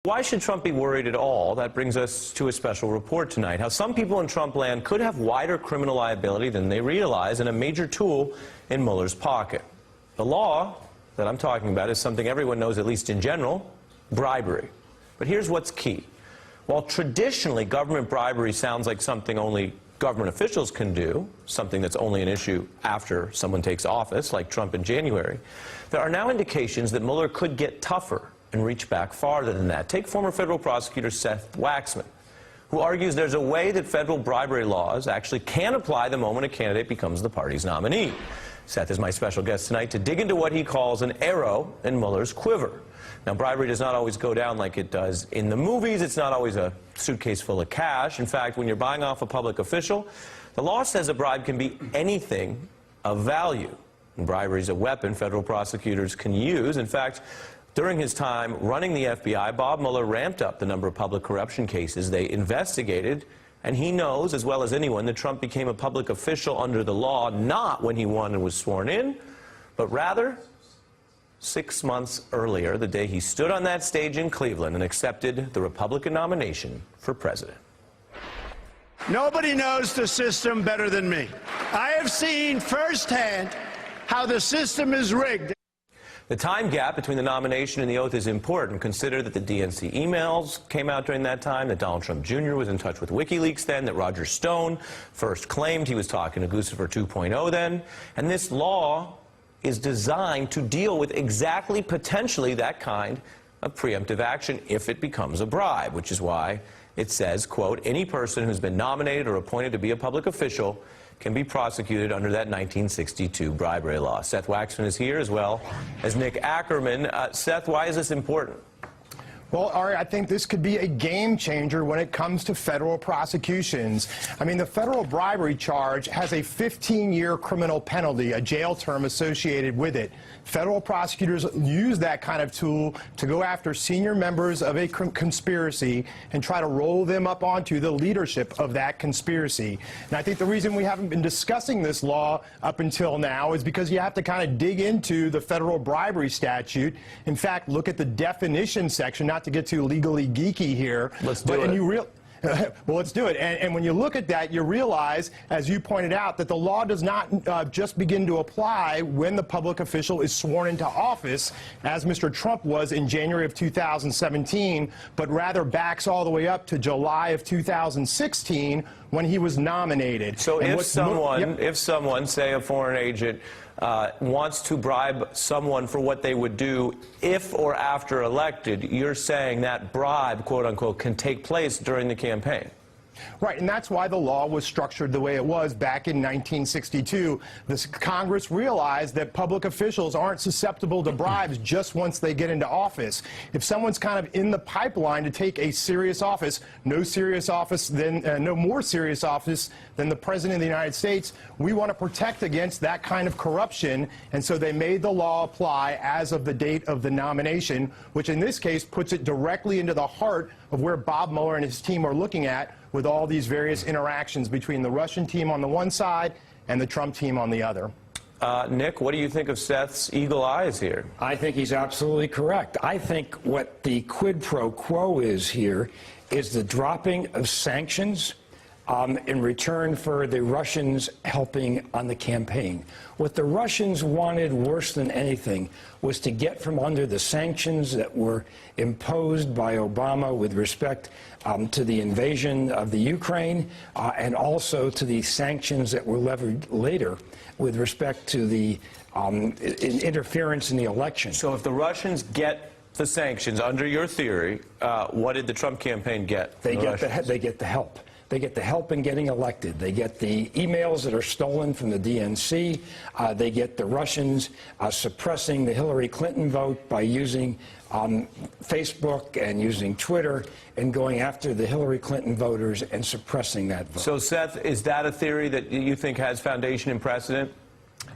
Why should Trump be worried at all? That brings us to a special report tonight. How some people in Trump land could have wider criminal liability than they realize, and a major tool in Mueller's pocket. The law that I'm talking about is something everyone knows, at least in general: bribery. But here's what's key. While traditionally government bribery sounds like something only government officials can do, something that's only an issue after someone takes office, like Trump in January, there are now indications that Mueller could get tougher and reach back farther than that. Take former federal prosecutor Seth Waxman, who argues there's a way that federal bribery laws actually can apply the moment a candidate becomes the party's nominee. Seth is my special guest tonight to dig into what he calls an arrow in Mueller's quiver. Now, bribery does not always go down like it does in the movies. It's not always a suitcase full of cash. In fact, when you're buying off a public official, the law says a bribe can be anything of value. And bribery is a weapon federal prosecutors can use. In fact, during his time running the FBI, Bob Mueller ramped up the number of public corruption cases they investigated, and he knows as well as anyone that Trump became a public official under the law not when he won and was sworn in, but rather 6 months earlier, the day he stood on that stage in Cleveland and accepted the Republican nomination for president. Nobody knows the system better than me. I have seen firsthand how the system is rigged. The time gap between the nomination and the oath is important. Consider that the DNC emails came out during that time, that Donald Trump Jr. was in touch with WikiLeaks then, that Roger Stone first claimed he was talking to Guccifer 2.0 then. And this law is designed to deal with exactly, potentially, that kind of preemptive action if it becomes a bribe, which is why it says, quote, any person who's been nominated or appointed to be a public official can be prosecuted under that 1962 bribery law. Seth Waxman is here, as well as Nick Akerman. Seth, why is this important? Well, Ari, I think this could be a game changer when it comes to federal prosecutions. I mean, the federal bribery charge has a 15-year criminal penalty, a jail term associated with it. Federal prosecutors use that kind of tool to go after senior members of a conspiracy and try to roll them up onto the leadership of that conspiracy. And I think the reason we haven't been discussing this law up until now is because you have to kind of dig into the federal bribery statute. In fact, look at the definition section, not to get too legally geeky here. Let's do it. Well, let's do it. And when you look at that, you realize, as you pointed out, that the law does not just begin to apply when the public official is sworn into office, as Mr. Trump was in January of 2017, but rather backs all the way up to July of 2016 when he was nominated. So if someone, say a foreign agent, wants to bribe someone for what they would do if or after elected, you're saying that bribe, quote unquote, can take place during the campaign. Right, and that's why the law was structured the way it was back in 1962. The Congress realized that public officials aren't susceptible to bribes just once they get into office. If someone's kind of in the pipeline to take a serious office, no more serious office than the President of the United States, we want to protect against that kind of corruption, and so they made the law apply as of the date of the nomination, which in this case puts it directly into the heart of where Bob Mueller and his team are looking at with all these various interactions between the Russian team on the one side and the Trump team on the other. Nick, what do you think of Seth's eagle eyes here? I think he's absolutely correct. I think what the quid pro quo is here is the dropping of sanctions in return for the Russians helping on the campaign. What the Russians wanted worse than anything was to get from under the sanctions that were imposed by Obama with respect to the invasion of the Ukraine and also to the sanctions that were levied later with respect to the interference in the election. So if the Russians get the sanctions under your theory, what did the Trump campaign get? They get the help. They get the help in getting elected. They get the emails that are stolen from the DNC. They get the Russians suppressing the Hillary Clinton vote by using Facebook and using Twitter and going after the Hillary Clinton voters and suppressing that vote. So, Seth, is that a theory that you think has foundation in precedent?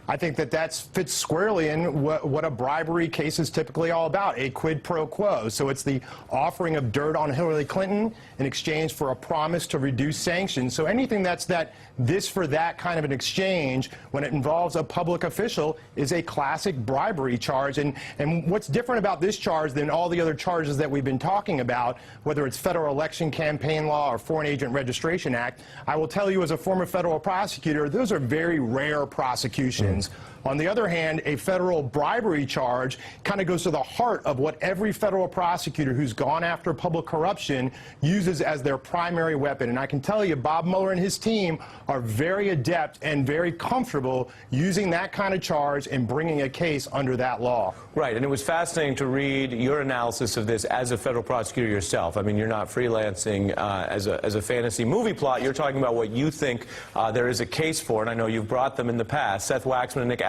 I think that fits squarely in what a bribery case is typically all about, a quid pro quo. So it's the offering of dirt on Hillary Clinton in exchange for a promise to reduce sanctions. So anything that's that this for that kind of an exchange, when it involves a public official, is a classic bribery charge. And what's different about this charge than all the other charges that we've been talking about, whether it's federal election campaign law or Foreign Agent Registration Act, I will tell you as a former federal prosecutor, those are very rare prosecutions. On the other hand, a federal bribery charge kind of goes to the heart of what every federal prosecutor who's gone after public corruption uses as their primary weapon. And I can tell you, Bob Mueller and his team are very adept and very comfortable using that kind of charge and bringing a case under that law. Right, and it was fascinating to read your analysis of this as a federal prosecutor yourself. I mean, you're not freelancing as a fantasy movie plot. You're talking about what you think there is a case for, and I know you've brought them in the past. Seth Waxman and Nick